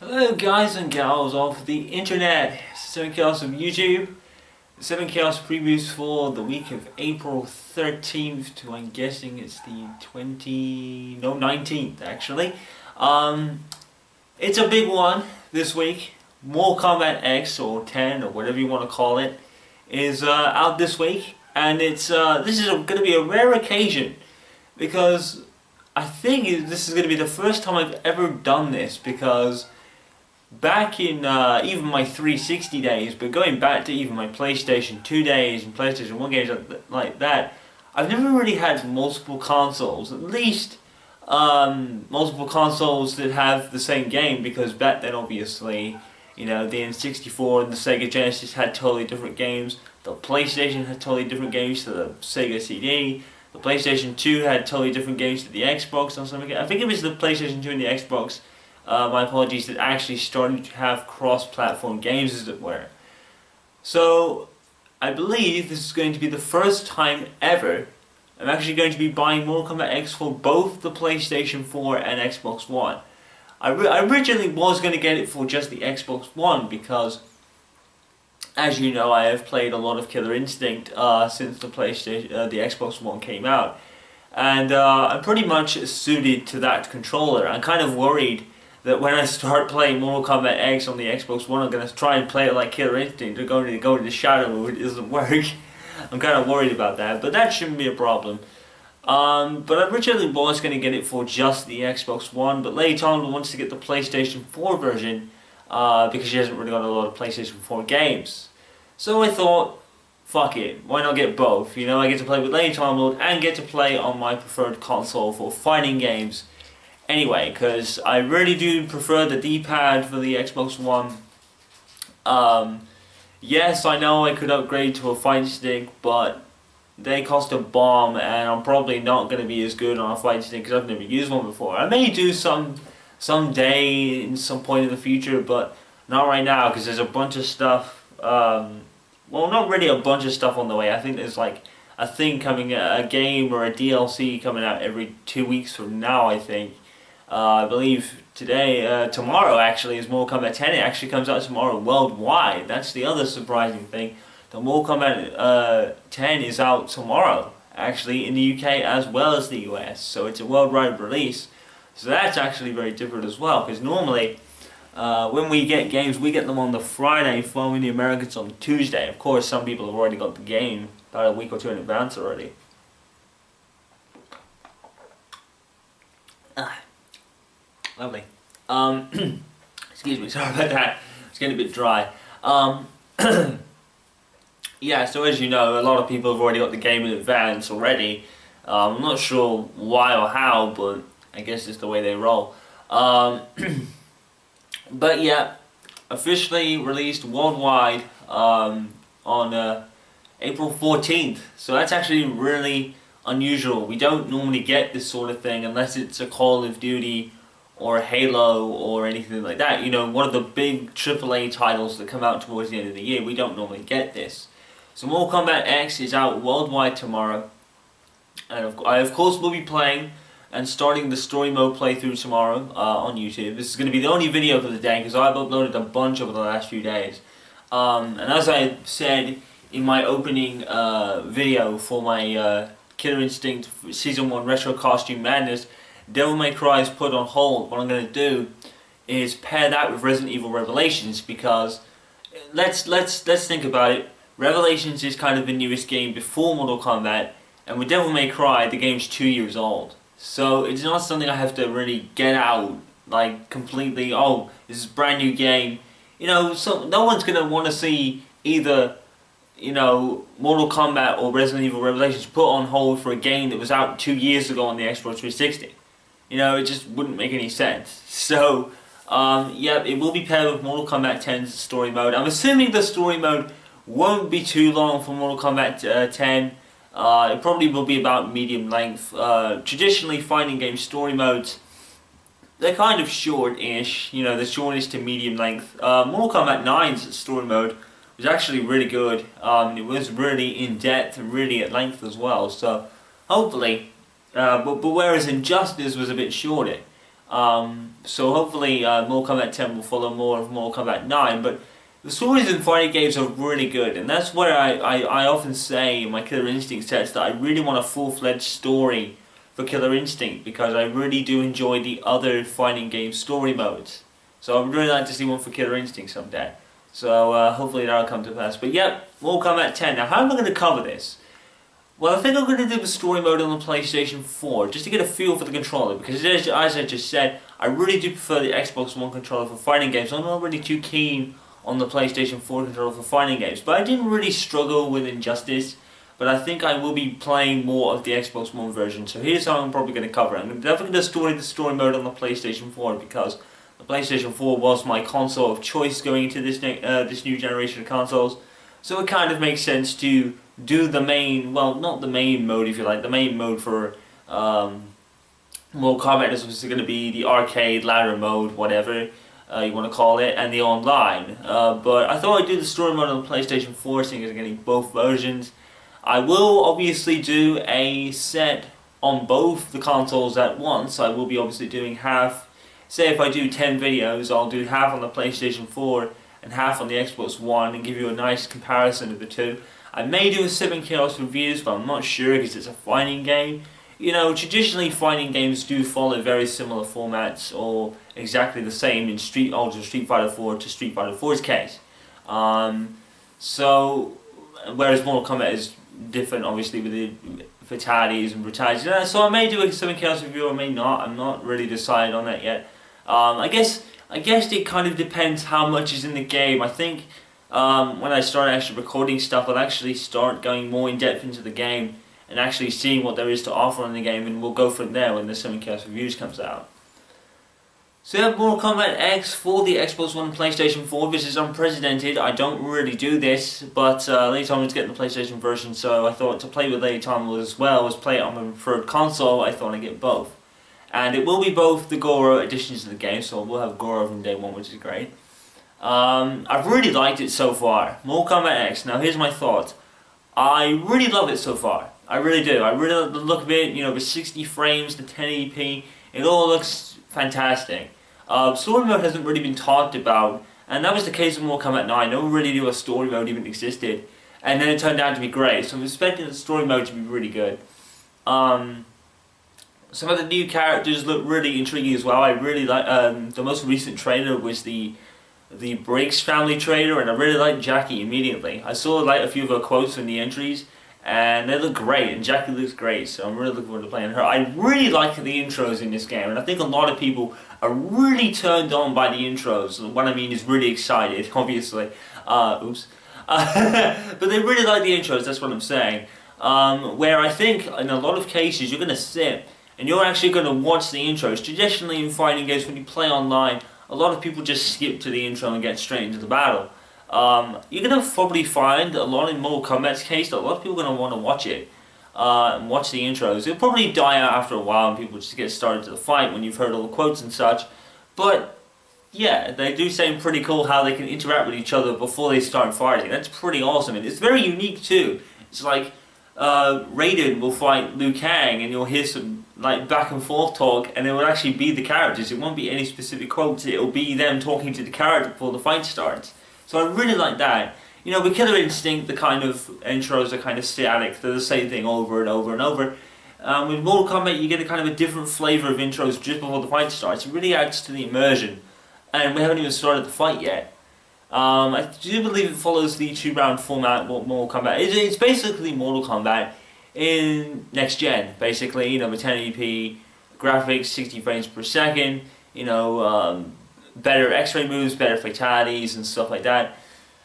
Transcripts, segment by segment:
Hello guys and gals of the internet, 7Chaos of YouTube, 7Chaos previews for the week of April 13th to, I'm guessing it's the 19th actually. It's a big one this week. Mortal Kombat X or 10 or whatever you want to call it is out this week, and this is going to be a rare occasion because I think this is going to be the first time I've ever done this, because back in even my 360 days, but going back to even my PlayStation 2 days and PlayStation 1 games like that, I've never really had multiple consoles, at least multiple consoles that have the same game, because back then obviously, you know, the N64 and the Sega Genesis had totally different games, the PlayStation had totally different games to the Sega CD, the PlayStation 2 had totally different games to the Xbox or something. I think it was the PlayStation 2 and the Xbox, my apologies, that actually started to have cross-platform games, as it were. So I believe this is going to be the first time ever I'm actually going to be buying Mortal Kombat X for both the PlayStation 4 and Xbox One. I originally was going to get it for just the Xbox One because, as you know, I have played a lot of Killer Instinct since the Xbox One came out, and I'm pretty much suited to that controller. I'm kind of worried that when I start playing Mortal Kombat X on the Xbox One, I'm going to try and play it like Killer Instinct or go to the shadow mode. It doesn't work. I'm kind of worried about that, but that shouldn't be a problem. But I originally was going to get it for just the Xbox One, but later on wants to get the PlayStation 4 version because she hasn't really got a lot of PlayStation 4 games. So I thought, fuck it, why not get both? You know, I get to play with Lady Time Lord and get to play on my preferred console for fighting games. Anyway, because I really do prefer the D-pad for the Xbox One. Yes, I know I could upgrade to a fight stick, but they cost a bomb, and I'm probably not going to be as good on a fight stick because I've never used one before. I may do someday in some point in the future, but not right now, because there's a bunch of stuff. Well, not really a bunch of stuff on the way. I think there's like a thing coming, a game or a DLC coming out every 2 weeks from now, I think. I believe tomorrow actually is Mortal Kombat 10. It actually comes out tomorrow worldwide. That's the other surprising thing. The Mortal Kombat 10 is out tomorrow, actually, in the UK as well as the US. So it's a worldwide release. So that's actually very different as well, because normally when we get games, we get them on the Friday, following the Americans on Tuesday. Of course, some people have already got the game about a week or two in advance already. Lovely. Excuse me, sorry about that. It's getting a bit dry. Yeah, so as you know, a lot of people have already got the game in advance already. I'm not sure why or how, but I guess it's the way they roll. But yeah, officially released worldwide on April 14th. So that's actually really unusual. We don't normally get this sort of thing unless it's a Call of Duty or a Halo or anything like that. You know, one of the big AAA titles that come out towards the end of the year. We don't normally get this. So Mortal Kombat X is out worldwide tomorrow, and I of course will be playing and starting the story mode playthrough tomorrow on YouTube. This is going to be the only video for the day because I've uploaded a bunch over the last few days. And as I said in my opening video for my Killer Instinct Season 1 Retro Costume Madness, Devil May Cry is put on hold. What I'm going to do is pair that with Resident Evil Revelations, because let's think about it. Revelations is kind of the newest game before Mortal Kombat, and with Devil May Cry, the game's 2 years old. So it's not something I have to really get out, like, completely, oh, this is a brand new game. You know, so no one's going to want to see either, you know, Mortal Kombat or Resident Evil Revelations put on hold for a game that was out 2 years ago on the Xbox 360. You know, it just wouldn't make any sense. So, yeah, it will be paired with Mortal Kombat 10's story mode. I'm assuming the story mode won't be too long for Mortal Kombat 10. It probably will be about medium length. Traditionally, fighting game story modes, they're kind of short-ish. You know, the shortest to medium length. Mortal Kombat 9's story mode was actually really good. It was really in-depth and really at length as well. So, hopefully, but whereas Injustice was a bit shorter. So hopefully Mortal Kombat 10 will follow more of Mortal Kombat 9, but the stories in fighting games are really good, and that's where I often say in my Killer Instinct sets that I really want a full-fledged story for Killer Instinct, because I really do enjoy the other fighting game story modes. So I would really like to see one for Killer Instinct someday. So hopefully that'll come to pass. But yeah, Mortal Kombat 10. Now how am I going to cover this? Well, I think I'm going to do the story mode on the PlayStation 4, just to get a feel for the controller, because as I just said, I really do prefer the Xbox One controller for fighting games. I'm not really too keen on the PlayStation 4 controller for fighting games, but I didn't really struggle with Injustice, but I think I will be playing more of the Xbox One version. So here's how I'm probably going to cover it. I'm definitely going to do the story mode on the PlayStation 4, because the PlayStation 4 was my console of choice going into this new generation of consoles, so it kind of makes sense to do the main, well, not the main mode if you like, the main mode for Mortal Kombat is obviously going to be the arcade, ladder mode, whatever you want to call it, and the online. But I thought I'd do the story mode on the PlayStation 4, seeing as I'm getting both versions. I will obviously do a set on both the consoles at once. I will be obviously doing half, say if I do 10 videos, I'll do half on the PlayStation 4 and half on the Xbox One and give you a nice comparison of the two. I may do a 7 Chaos reviews, but I'm not sure because it's a fighting game. You know, traditionally fighting games do follow very similar formats, or exactly the same in Street Fighter 4 to Street Fighter 4's case. So, whereas Mortal Kombat is different, obviously, with the fatalities and brutalities. So I may do a 7 Chaos review, or may not. I'm not really decided on that yet. I guess it kind of depends how much is in the game. I think when I start actually recording stuff, I'll actually start going more in depth into the game and actually seeing what there is to offer in the game, and we'll go from there when the 7 Chaos Reviews comes out. So yeah, Mortal Kombat X for the Xbox One and PlayStation 4. This is unprecedented. I don't really do this, but later on I was getting the PlayStation version, so I thought to play with later on as well as play it on my preferred console, I thought I'd get both. And it will be both the Goro additions to the game, so we'll have Goro from day one, which is great. I've really liked it so far. Mortal Kombat X. Now here's my thoughts. I really love it so far. I really do. I really like the look of it. You know, the 60 frames, the 1080p. It all looks fantastic. Story mode hasn't really been talked about, and that was the case with Mortal Kombat 9. No one really knew a story mode even existed, and then it turned out to be great. So I'm expecting the story mode to be really good. Some of the new characters look really intriguing as well. I really like the most recent trailer was the Briggs family trailer, and I really liked Jackie immediately. I saw like a few of her quotes from the entries, and they look great, and Jackie looks great, so I'm really looking forward to playing her. I really like the intros in this game, and I think a lot of people are really turned on by the intros. What I mean is really excited, obviously. Oops. But they really like the intros, that's what I'm saying. Where I think in a lot of cases you're going to sit and you're actually going to watch the intros. Traditionally in fighting games, when you play online, a lot of people just skip to the intro and get straight into the battle. You're going to probably find a lot in Mortal Kombat's case that a lot of people are going to want to watch it and watch the intros. It'll probably die out after a while and people just get started to the fight when you've heard all the quotes and such. But yeah, they do seem pretty cool how they can interact with each other before they start fighting. That's pretty awesome, and it's very unique too. It's like Raiden will fight Liu Kang and you'll hear some like back and forth talk, and it will actually be the characters. It won't be any specific quotes, it will be them talking to the character before the fight starts. So I really like that. You know, with Killer Instinct, the kind of intros are kind of static. They're the same thing over and over and over. With Mortal Kombat, you get a kind of a different flavour of intros just before the fight starts. It really adds to the immersion. And we haven't even started the fight yet. I do believe it follows the 2-round format, Mortal Kombat. It's basically Mortal Kombat in next gen, basically. You know, with 1080p graphics, 60 frames per second. You know, better X-ray moves, better fatalities, and stuff like that.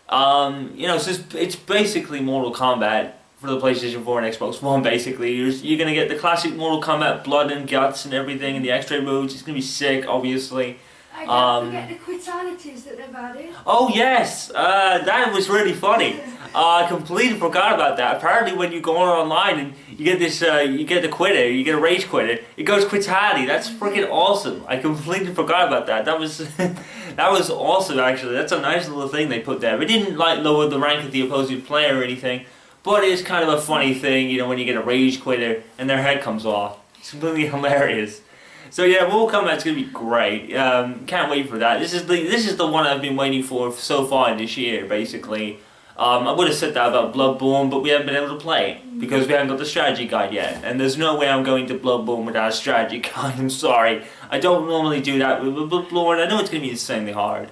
You know, so it's basically Mortal Kombat for the PlayStation 4 and Xbox One. Basically, you're gonna get the classic Mortal Kombat blood and guts and everything, and the X-ray moves. It's gonna be sick, obviously. I don't forget the quitalities that they've added. Oh yes, that was really funny. I completely forgot about that. Apparently when you go online and you get this, you get the quitter, you get a rage quitter, it goes quitality. That's freaking awesome. I completely forgot about that. That was, that was awesome actually. That's a nice little thing they put there. It didn't like lower the rank of the opposing player or anything, but it's kind of a funny thing, you know, when you get a rage quitter and their head comes off. It's completely hilarious. So yeah, Mortal Kombat's gonna be great. Can't wait for that. This is the one I've been waiting for so far this year, basically. I would have said that about Bloodborne, but we haven't been able to play it because we haven't got the strategy guide yet. And there's no way I'm going to Bloodborne without a strategy guide. I'm sorry. I don't normally do that with Bloodborne. I know it's gonna be insanely hard.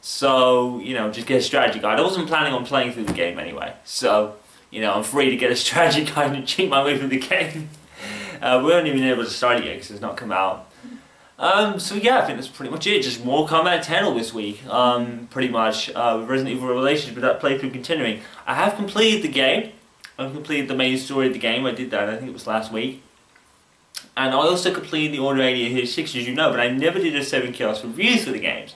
So, you know, just get a strategy guide. I wasn't planning on playing through the game anyway. So, you know, I'm free to get a strategy guide and cheat my way through the game. We haven't even been able to start it yet because it's not come out. So yeah, I think that's pretty much it. Just more Kombat 10 this week. Pretty much with Resident Evil Revelations, with that playthrough continuing. I have completed the game. I've completed the main story of the game. I did that, I think it was last week. And I also completed the Order 8886, as you know, but I never did a 7 Chaos reviews for the games.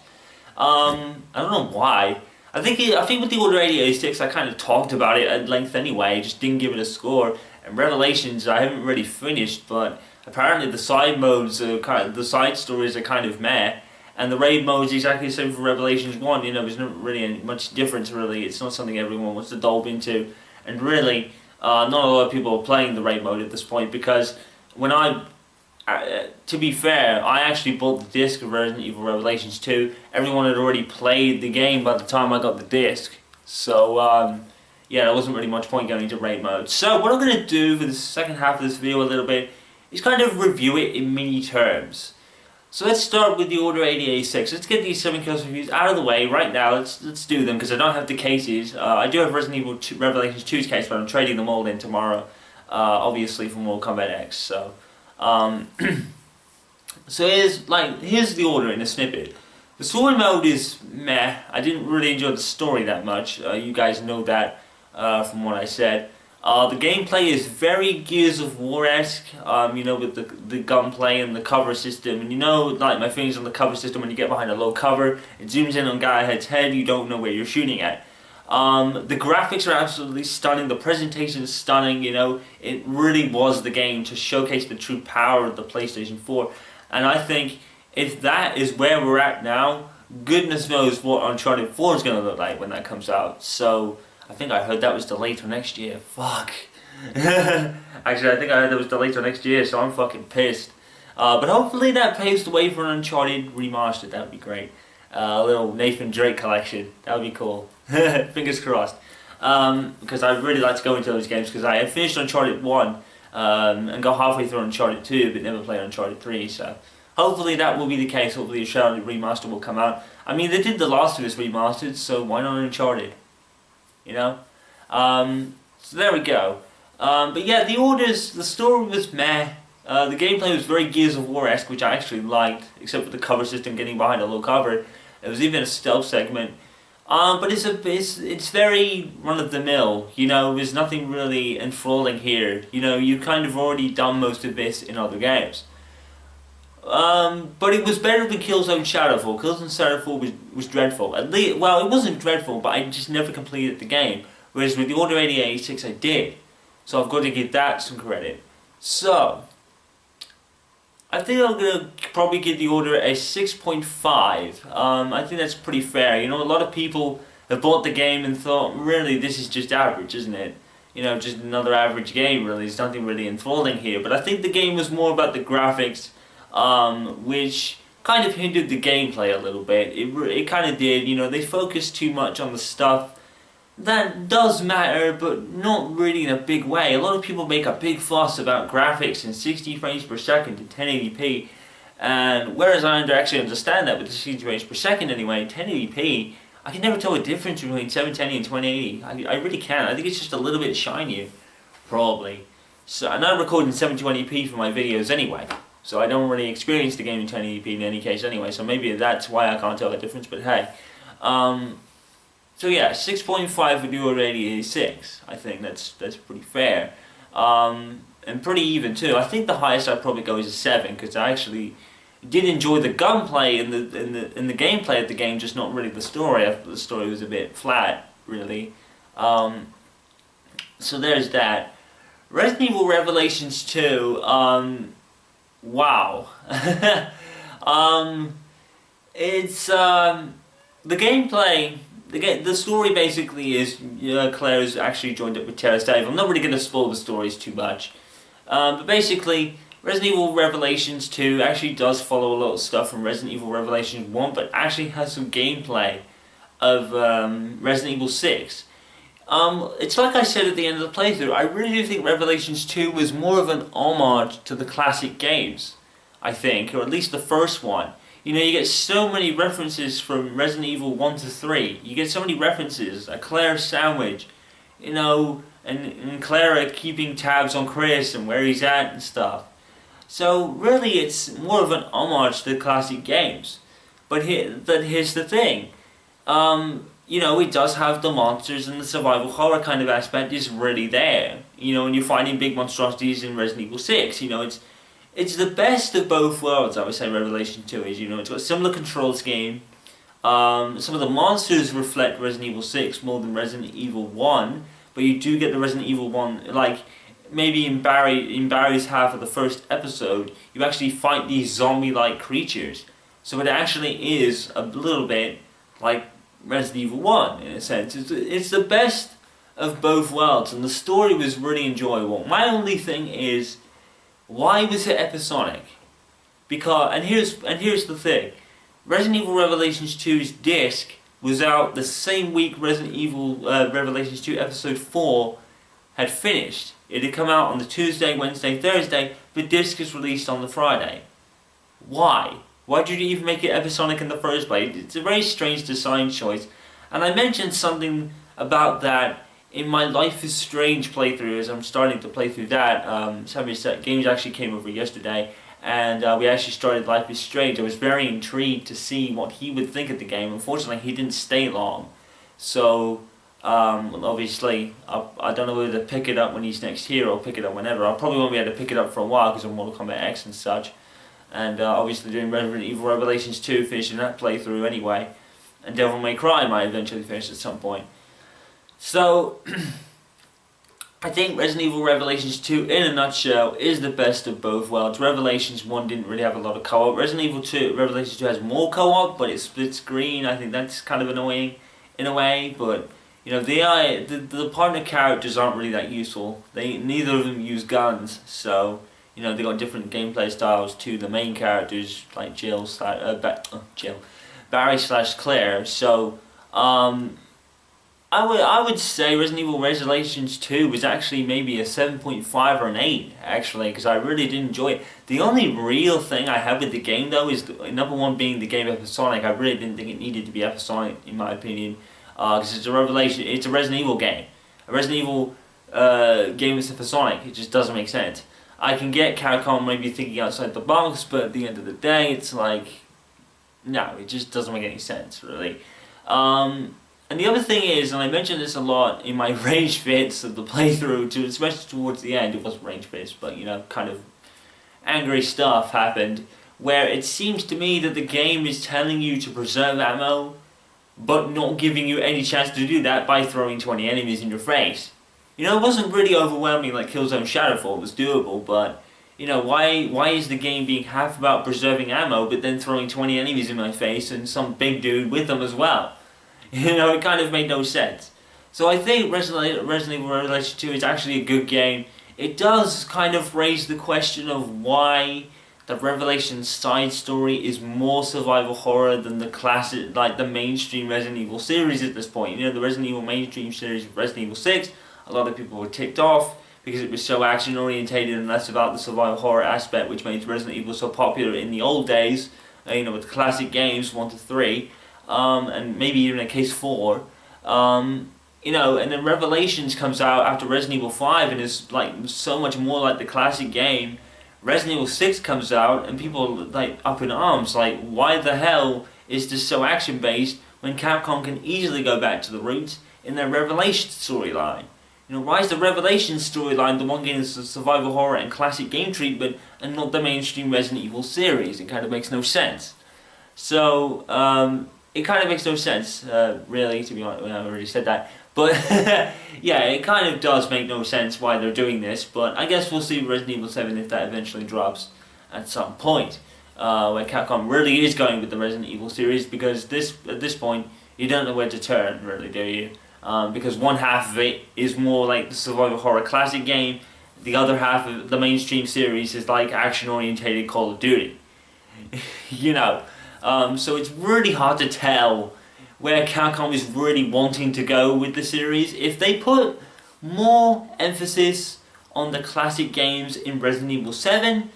I don't know why. I think with the Order 8886, I kind of talked about it at length anyway. Just didn't give it a score. And Revelations, I haven't really finished, but apparently the side modes are the side stories are kind of meh, and the raid mode is exactly the same for Revelations 1. You know, there's not really much difference. Really, it's not something everyone wants to delve into, and really, not a lot of people are playing the raid mode at this point because when to be fair, I actually bought the disc of Resident Evil Revelations 2. Everyone had already played the game by the time I got the disc, so yeah, there wasn't really much point going into raid mode. So what I'm going to do for the second half of this video a little bit is kind of review it in mini terms. So let's start with the Order 8886. Let's get these 7 Chaos reviews out of the way right now. Let's do them because I don't have the cases. I do have Resident Evil 2, Revelations 2's case, but I'm trading them all in tomorrow, obviously for Mortal Kombat X. So, so here's the order in a snippet. The story mode is meh. I didn't really enjoy the story that much. You guys know that from what I said. The gameplay is very Gears of War-esque, you know, with the gunplay and the cover system. And you know, like my feelings on the cover system, when you get behind a low cover, it zooms in on guy head's head, you don't know where you're shooting at. The graphics are absolutely stunning, the presentation is stunning, you know, it really was the game to showcase the true power of the PlayStation 4. And I think if that is where we're at now, goodness knows what Uncharted 4 is going to look like when that comes out. So I think I heard that was delayed till next year. Fuck. Actually, I think I heard that was delayed till next year, so I'm fucking pissed. But hopefully that paves the way for an Uncharted remastered. That would be great. A little Nathan Drake collection. That would be cool. Fingers crossed. Because I'd really like to go into those games, because I had finished Uncharted 1 and got halfway through Uncharted 2, but never played Uncharted 3, so hopefully that will be the case. Hopefully Uncharted remaster will come out. I mean, they did The Last of Us remastered, so why not Uncharted? You know? So there we go. But yeah, the story was meh. The gameplay was very Gears of War-esque, which I actually liked, except for the cover system getting behind a low cover. There was even a stealth segment. But it's very run-of-the-mill, you know, there's nothing really enthralling here. You know, you've kind of already done most of this in other games. But it was better than Killzone Shadowfall. Killzone Shadowfall was dreadful. At least, well, it wasn't dreadful, but I just never completed the game. Whereas with the Order 8886 I did. So I've got to give that some credit. So, I think I'm going to probably give the Order a 6.5. I think that's pretty fair. You know, a lot of people have bought the game and thought, really, this is just average, isn't it? You know, just another average game, really. There's nothing really enthralling here. But I think the game was more about the graphics, which kind of hindered the gameplay a little bit. It kind of did. You know, they focused too much on the stuff that does matter, but not really in a big way. A lot of people make a big fuss about graphics in 60 frames per second to 1080p, and whereas I actually understand that with the 60 frames per second anyway, 1080p, I can never tell the difference between 720 and 1080. I really can't. I think it's just a little bit shinier, probably. So, and I'm recording 720p for my videos anyway, so I don't really experience the game in 1080p in any case anyway, so maybe that's why I can't tell the difference, but hey. So yeah, 6.5 with the Order 8886. I think that's pretty fair, and pretty even too. I think the highest I'd probably go is a 7, because I actually did enjoy the gunplay and the gameplay of the game, just not really the story. I thought the story was a bit flat, really. So there's that. Resident Evil Revelations 2. Wow. It's the gameplay. The story basically is Claire's actually joined up with Terrace Dave. I'm not really going to spoil the stories too much. But basically, Resident Evil Revelations 2 actually does follow a lot of stuff from Resident Evil Revelations 1, but actually has some gameplay of Resident Evil 6. It's like I said at the end of the playthrough, I really do think Revelations 2 was more of an homage to the classic games, I think, or at least the first one. You know, you get so many references from Resident Evil 1 to 3. You get so many references, a Claire sandwich, you know, and Clara keeping tabs on Chris and where he's at and stuff. So really it's more of an homage to the classic games. But here's the thing. You know, it does have the monsters and the survival horror kind of aspect is really there. You know, and you're fighting big monstrosities in Resident Evil 6. You know, it's the best of both worlds, I would say Revelation 2 is. You know, it's got a similar control scheme. Some of the monsters reflect Resident Evil 6 more than Resident Evil 1. But you do get the Resident Evil 1, like, maybe in Barry's half of the first episode, you actually fight these zombie-like creatures. So it actually is a little bit like Resident Evil 1, in a sense. It's the best of both worlds, and the story was really enjoyable. My only thing is, why was it episodic? Because, and here's the thing, Resident Evil Revelations 2's disc was out the same week Resident Evil Revelations 2 Episode 4 had finished. It had come out on the Tuesday, Wednesday, Thursday, but disc is released on the Friday. Why? Why did you even make it episodic in the first place? It's a very strange design choice. And I mentioned something about that in my Life is Strange playthrough, as I'm starting to play through that. Games actually came over yesterday, and we actually started Life is Strange. I was very intrigued to see what he would think of the game. Unfortunately, he didn't stay long. So, obviously, I don't know whether to pick it up when he's next here or pick it up whenever. I probably won't be able to pick it up for a while because of Mortal Kombat X and such. And obviously doing Resident Evil Revelations 2, finishing that playthrough anyway. And Devil May Cry might eventually finish at some point. So, I think Resident Evil Revelations 2, in a nutshell, is the best of both worlds. Revelations 1 didn't really have a lot of co-op. Resident Evil 2, Revelations 2 has more co-op, but it's split screen. I think that's kind of annoying in a way, but you know, the partner characters aren't really that useful. Neither of them use guns, so you know, they got different gameplay styles to the main characters, like Barry / Claire. So, I would say Resident Evil Revelations 2 was actually maybe a 7.5 or an 8, actually, because I really did enjoy it. The only real thing I have with the game, though, is number one being the game episodic. I really didn't think it needed to be episodic, in my opinion, because it's a Resident Evil game. A Resident Evil game is episodic. It just doesn't make sense. I can get Capcom maybe thinking outside the box, but at the end of the day, it's like, no, it just doesn't make any sense, really. And the other thing is, and I mentioned this a lot in my rage fits of the playthrough, especially towards the end, it wasn't rage fits, but you know, kind of angry stuff happened, where it seems to me that the game is telling you to preserve ammo, but not giving you any chance to do that by throwing 20 enemies in your face. You know, it wasn't really overwhelming like Killzone Shadowfall, it was doable, but you know, why is the game being half about preserving ammo, but then throwing 20 enemies in my face and some big dude with them as well? You know, it kind of made no sense. So I think Resident Evil Revelations 2 is actually a good game. It does kind of raise the question of why the Revelations side story is more survival horror than the classic, like the mainstream Resident Evil series at this point. You know, the Resident Evil mainstream series of Resident Evil 6, a lot of people were ticked off because it was so action orientated and less about the survival horror aspect, which made Resident Evil so popular in the old days, you know, with the classic games 1 to 3. And maybe even in case 4, you know, and then Revelations comes out after Resident Evil 5 and is like so much more like the classic game. Resident Evil 6 comes out and people like up in arms, like why the hell is this so action based when Capcom can easily go back to the roots in their Revelations storyline? You know, why is the Revelations storyline the one getting the survival horror and classic game treatment and not the mainstream Resident Evil series? It kind of makes no sense. So, it kind of makes no sense, really, to be honest. I already said that. But, yeah, it kind of does make no sense why they're doing this. But I guess we'll see Resident Evil 7 if that eventually drops at some point. Where Capcom really is going with the Resident Evil series. Because at this point, you don't know where to turn, really, do you? Because one half of it is more like the survival horror classic game. the other half of the mainstream series is like action-orientated Call of Duty. You know, so it's really hard to tell where Capcom is really wanting to go with the series. If they put more emphasis on the classic games in Resident Evil 7,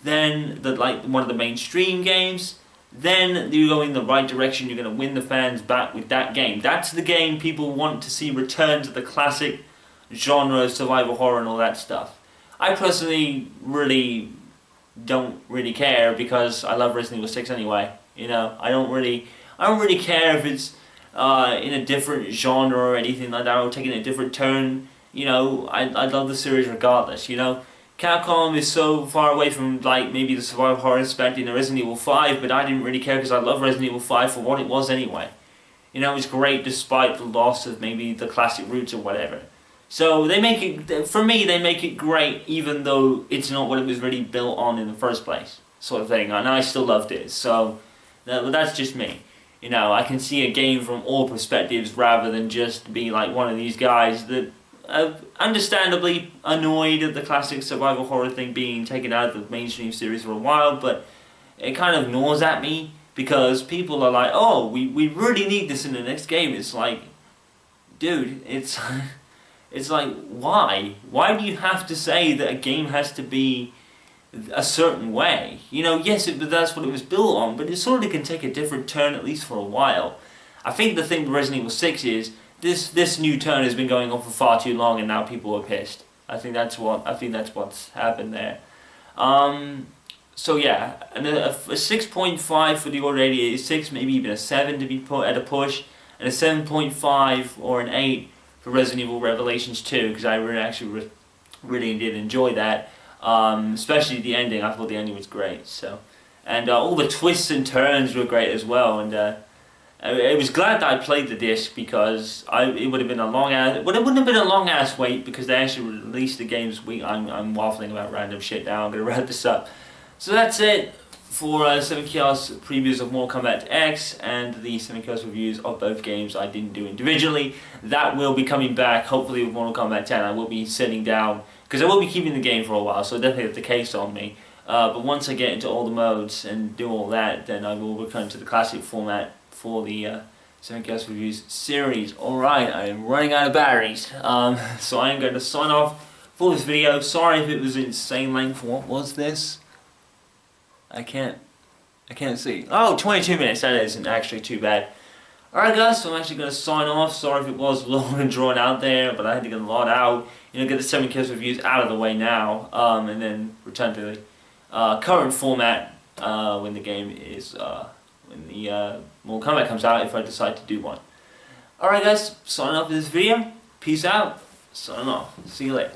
then one of the mainstream games, then you're going the right direction. You're going to win the fans back with that game. That's the game people want to see return to the classic genre, survival horror and all that stuff. I personally really don't really care because I love Resident Evil 6 anyway. You know, I don't really care if it's in a different genre or anything like that, or taking a different turn. You know, I love the series regardless. You know, Capcom is so far away from like maybe the survival horror aspect in Resident Evil 5, but I didn't really care because I love Resident Evil 5 for what it was anyway. You know, it's great despite the loss of maybe the classic roots or whatever. So they make it, for me, they make it great even though it's not what it was really built on in the first place, sort of thing. And I still loved it. So that's just me. You know, I can see a game from all perspectives rather than just be like one of these guys that are understandably annoyed at the classic survival horror thing being taken out of the mainstream series for a while, but it kind of gnaws at me because people are like, oh, we really need this in the next game. It's like, dude, it's like, why? Why do you have to say that a game has to be a certain way? You know, yes, that's what it was built on, but it sort of can take a different turn at least for a while. I think the thing with Resident Evil 6 is this new turn has been going on for far too long, and now people are pissed. I think that's what's happened there. So yeah, and a 6.5 for the order 86, maybe even a 7 to be put at a push, and a 7.5 or an 8 for Resident Evil Revelations 2, because I really did enjoy that. Especially the ending. I thought the ending was great. So, and all the twists and turns were great as well. And I was glad that I played the disc because it would have been a long ass. Well, it wouldn't have been a long ass wait because they actually released the game this week. I'm waffling about random shit now. I'm gonna wrap this up. So that's it for 7 Chaos previews of Mortal Kombat X and the 7 Chaos reviews of both games I didn't do individually. That will be coming back hopefully with Mortal Kombat 10. I will be sitting down because I will be keeping the game for a while, so definitely have the case on me. But once I get into all the modes and do all that, then I will return to the classic format for the 7 Chaos Reviews series. Alright, I am running out of batteries, so I am going to sign off for this video. Sorry if it was insane length. What was this? I can't see. Oh, 22 minutes, that isn't actually too bad. Alright guys, so I'm actually going to sign off. Sorry if it was long and drawn out there, but I had to get a lot out. You know, get the 7 Chaos Reviews out of the way now, and then return to the current format when the game is, when the Mortal Kombat comes out, if I decide to do one. Alright guys, signing off for this video. Peace out. Signing off. See you later.